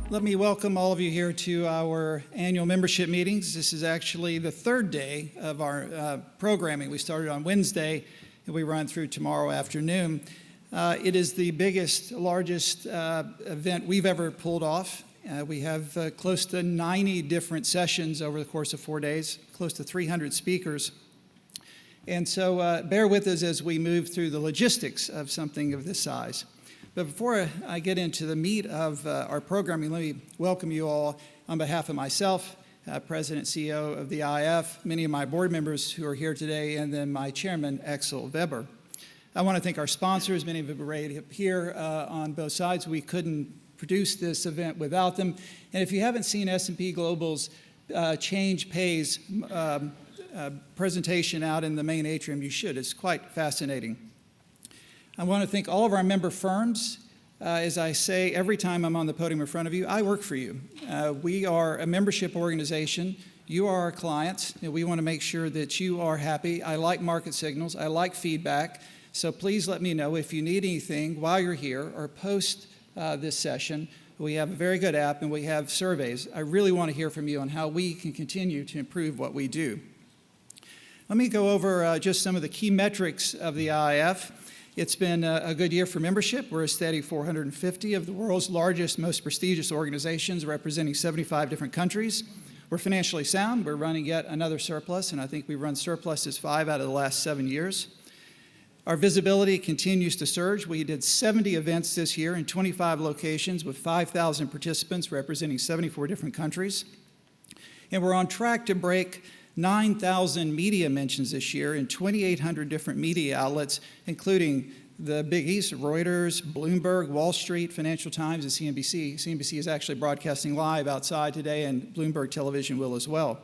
Let me welcome all of you here to our annual membership meetings. This is actually the third day of our programming. We started on Wednesday and we run through tomorrow afternoon. It is the biggest, largest event we've ever pulled off. We have close to 90 different sessions over the course of 4 days, close to 300 speakers. And so bear with us as we move through the logistics of something of this size. But before I get into the meat of our programming, let me welcome you all on behalf of myself, President and CEO of the IF, many of my board members who are here today, and then my chairman, Axel Weber. I want to thank our sponsors. Many of them are right here on both sides. We couldn't produce this event without them. And if you haven't seen S&P Global's Change Pays presentation out in the main atrium, you should. It's quite fascinating. I want to thank all of our member firms. As I say every time I'm on the podium in front of you, I work for you. We are a membership organization. You are our clients, and we want to make sure that you are happy. I like market signals. I like feedback. So please let me know if you need anything while you're here or post this session. We have a very good app, and we have surveys. I really want to hear from you on how we can continue to improve what we do. Let me go over just some of the key metrics of the IF. It's been a good year for membership. We're a steady 450 of the world's largest, most prestigious organizations representing 75 different countries. We're financially sound. We're running yet another surplus, and I think we've run surpluses 5 out of the last 7 years. Our visibility continues to surge. We did 70 events this year in 25 locations with 5,000 participants representing 74 different countries. And we're on track to break 9,000 media mentions this year in 2,800 different media outlets, including the Big East, Reuters, Bloomberg, Wall Street, Financial Times, and CNBC. CNBC is actually broadcasting live outside today, and Bloomberg Television will as well.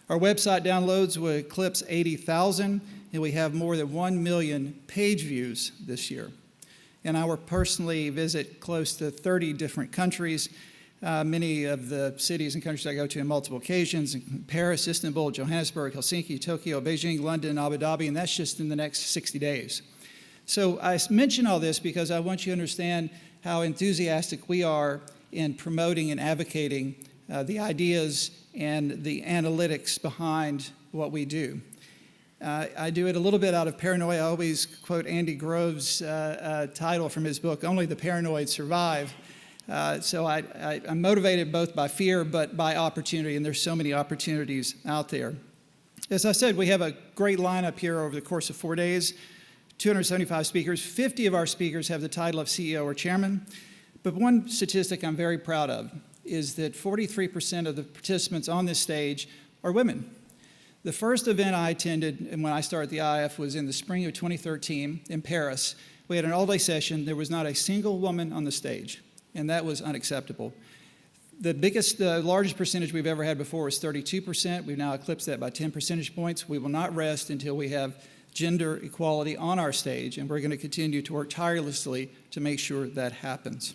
Our website downloads will eclipse 80,000, and we have more than 1 million page views this year. And I will personally visit close to 30 different countries. Many of the cities and countries I go to on multiple occasions, Paris, Istanbul, Johannesburg, Helsinki, Tokyo, Beijing, London, Abu Dhabi, and that's just in the next 60 days. So I mention all this because I want you to understand how enthusiastic we are in promoting and advocating the ideas and the analytics behind what we do. I do it a little bit out of paranoia. I always quote Andy Grove's title from his book, Only the Paranoid Survive. So I'm motivated both by fear but by opportunity, and there's so many opportunities out there. As I said, we have a great lineup here over the course of 4 days, 275 speakers. 50 of our speakers have the title of CEO or chairman. But one statistic I'm very proud of is that 43% of the participants on this stage are women. The first event I attended and when I started the IF was in the spring of 2013 in Paris. We had an all-day session. There was not a single woman on the stage, and that was unacceptable. The largest percentage we've ever had before was 32%. We've now eclipsed that by 10 percentage points. We will not rest until we have gender equality on our stage, and we're going to continue to work tirelessly to make sure that happens.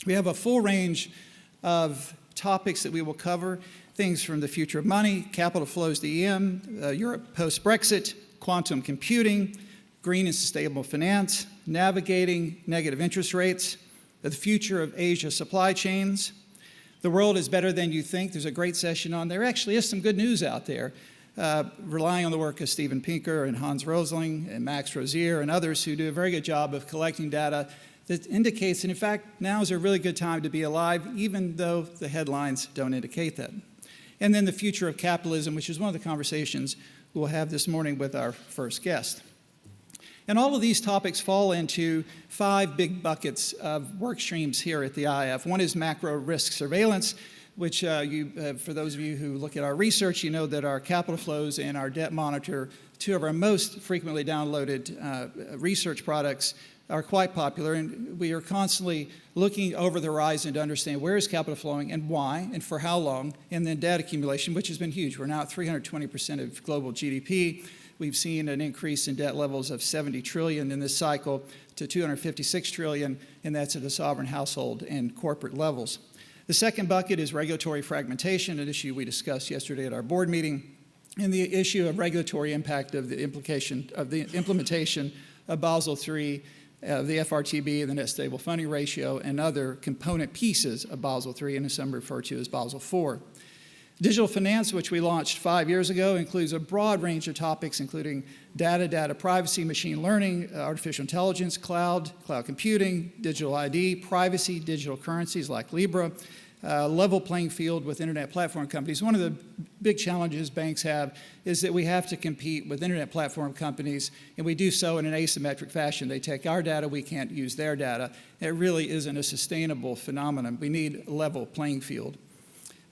We have a full range of topics that we will cover, things from the future of money, capital flows to EM, Europe post-Brexit, quantum computing, green and sustainable finance, navigating negative interest rates, the future of Asia supply chains. The world is better than you think. There's a great session on there. Actually is some good news out there, relying on the work of Steven Pinker and Hans Rosling and Max Rosier and others who do a very good job of collecting data that indicates that, in fact, now is a really good time to be alive, even though the headlines don't indicate that. And then the future of capitalism, which is one of the conversations we'll have this morning with our first guest. And all of these topics fall into 5 big buckets of work streams here at the IF. One is macro risk surveillance, which for those of you who look at our research, you know that our capital flows and our debt monitor, 2 of our most frequently downloaded research products, are quite popular, and we are constantly looking over the horizon to understand where is capital flowing and why and for how long, and then debt accumulation, which has been huge. We're now at 320% of global GDP. We've seen an increase in debt levels of 70 trillion in this cycle to 256 trillion, and that's at the sovereign household and corporate levels. The second bucket is regulatory fragmentation, an issue we discussed yesterday at our board meeting, and the issue of regulatory impact of the implementation of Basel III the FRTB, the net stable funding ratio, and other component pieces of Basel III, and is some referred to as Basel IV. Digital finance, which we launched 5 years ago, includes a broad range of topics, including data privacy, machine learning, artificial intelligence, cloud computing, digital ID, privacy, digital currencies like Libra, level playing field with internet platform companies. One of the big challenges banks have is that we have to compete with internet platform companies, and we do so in an asymmetric fashion. They take our data, we can't use their data. It really isn't a sustainable phenomenon. We need a level playing field.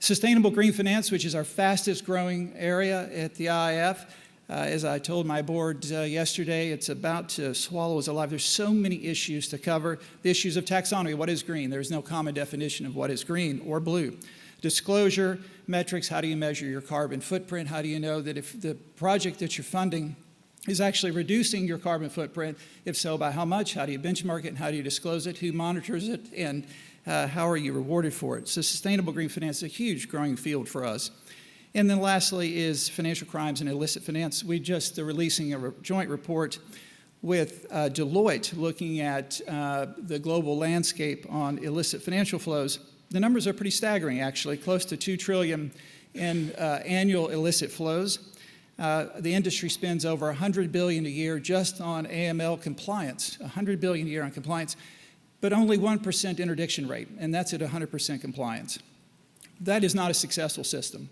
Sustainable green finance, which is our fastest growing area at the IIF. As I told my board yesterday, it's about to swallow us alive. There's so many issues to cover. The issues of taxonomy. What is green? There's no common definition of what is green or blue. Disclosure, metrics. How do you measure your carbon footprint? How do you know that if the project that you're funding is actually reducing your carbon footprint? If so, by how much? How do you benchmark it? And how do you disclose it? Who monitors it? And how are you rewarded for it? So sustainable green finance is a huge growing field for us. And then lastly is financial crimes and illicit finance. We just are releasing a joint report with Deloitte looking at the global landscape on illicit financial flows. The numbers are pretty staggering, actually, close to $2 trillion in annual illicit flows. The industry spends over $100 billion a year just on AML compliance, $100 billion a year on compliance, but only 1% interdiction rate, and that's at 100% compliance. That is not a successful system.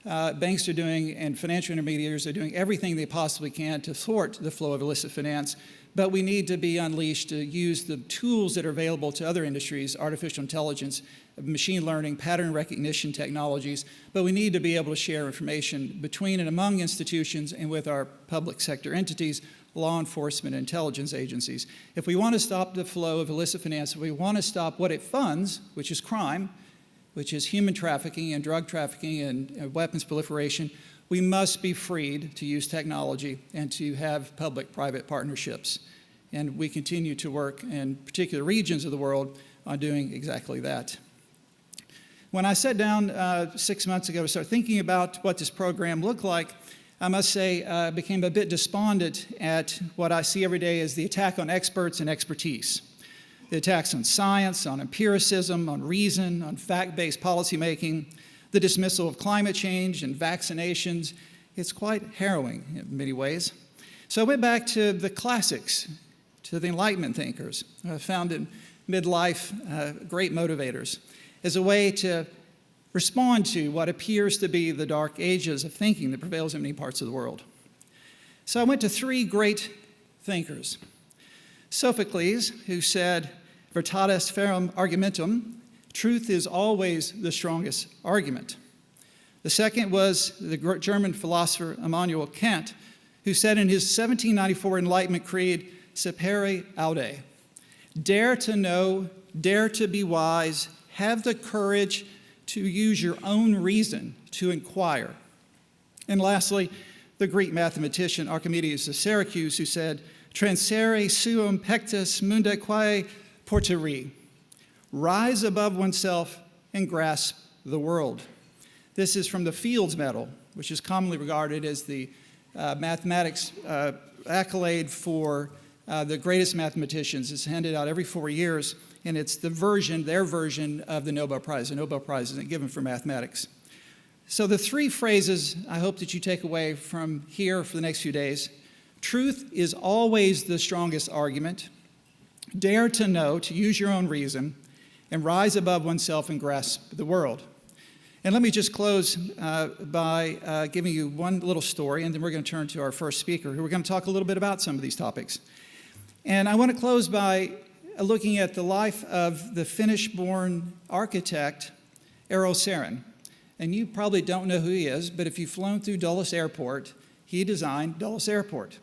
Banks are doing, and financial intermediaries are doing everything they possibly can to thwart the flow of illicit finance, but we need to be unleashed to use the tools that are available to other industries, artificial intelligence, machine learning, pattern recognition technologies, but we need to be able to share information between and among institutions and with our public sector entities, law enforcement, intelligence agencies. If we want to stop the flow of illicit finance, if we want to stop what it funds, which is crime, which is human trafficking and drug trafficking and weapons proliferation, we must be freed to use technology and to have public-private partnerships. And we continue to work in particular regions of the world on doing exactly that. When I sat down 6 months ago to start thinking about what this program looked like, I must say I became a bit despondent at what I see every day as the attack on experts and expertise. The attacks on science, on empiricism, on reason, on fact-based policymaking, the dismissal of climate change and vaccinations. It's quite harrowing in many ways. So I went back to the classics, to the Enlightenment thinkers, found in midlife great motivators, as a way to respond to what appears to be the dark ages of thinking that prevails in many parts of the world. So I went to three great thinkers. Sophocles, who said, "Veritatis ferrum argumentum," truth is always the strongest argument. The second was the German philosopher Immanuel Kant, who said in his 1794 Enlightenment Creed, "Sapere aude," dare to know, dare to be wise, have the courage to use your own reason to inquire. And lastly, the Greek mathematician Archimedes of Syracuse, who said, "Transcere suum pectus munde quae portari," rise above oneself and grasp the world. This is from the Fields Medal, which is commonly regarded as the mathematics accolade for the greatest mathematicians. It's handed out every 4 years, and it's their version of the Nobel Prize. The Nobel Prize isn't given for mathematics. So the three phrases I hope that you take away from here for the next few days: truth is always the strongest argument, dare to know, to use your own reason, and rise above oneself and grasp the world. And let me just close by giving you one little story, and then we're going to turn to our first speaker, who we're going to talk a little bit about some of these topics. And I want to close by looking at the life of the Finnish-born architect, Eero Saarinen. And you probably don't know who he is, but if you've flown through Dulles Airport, he designed Dulles Airport.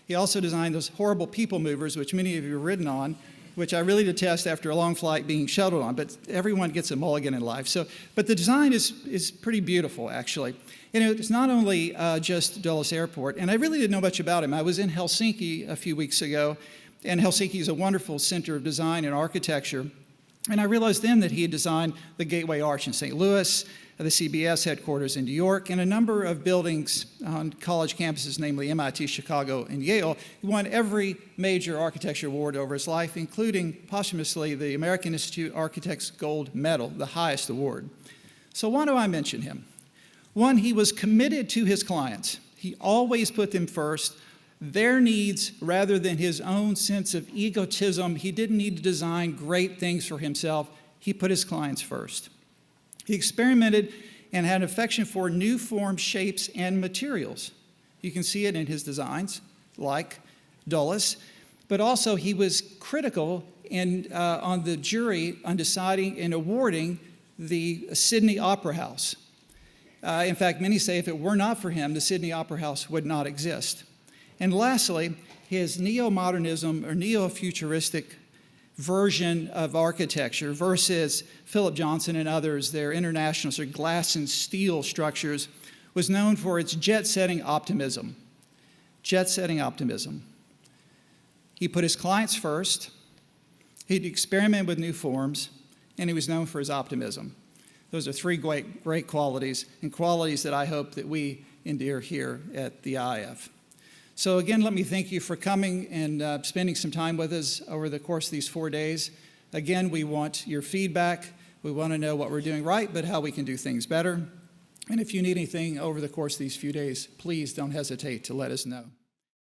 He also designed those horrible people movers, which many of you have ridden on, which I really detest after a long flight being shuttled on, but everyone gets a mulligan in life. But the design is pretty beautiful, actually. And it's not only just Dulles Airport, and I really didn't know much about him. I was in Helsinki a few weeks ago, and Helsinki is a wonderful center of design and architecture. And I realized then that he had designed the Gateway Arch in St. Louis, the CBS headquarters in New York, and a number of buildings on college campuses, namely MIT, Chicago, and Yale. He won every major architecture award over his life, including posthumously the American Institute Architects Gold Medal, the highest award. So why do I mention him? One, he was committed to his clients. He always put them first, their needs rather than his own sense of egotism. He didn't need to design great things for himself. He put his clients first. He experimented and had an affection for new forms, shapes, and materials. You can see it in his designs, like Dulles, but also he was critical on the jury on deciding and awarding the Sydney Opera House. In fact, many say if it were not for him, the Sydney Opera House would not exist. And lastly, his neo-modernism or neo-futuristic version of architecture versus Philip Johnson and others, their international sort of glass and steel structures, was known for its jet-setting optimism. Jet-setting optimism. He put his clients first, he'd experiment with new forms, and he was known for his optimism. Those are three great qualities, and qualities that I hope that we endear here at the IF. So again, let me thank you for coming and spending some time with us over the course of these 4 days. Again, we want your feedback. We want to know what we're doing right, but how we can do things better. And if you need anything over the course of these few days, please don't hesitate to let us know.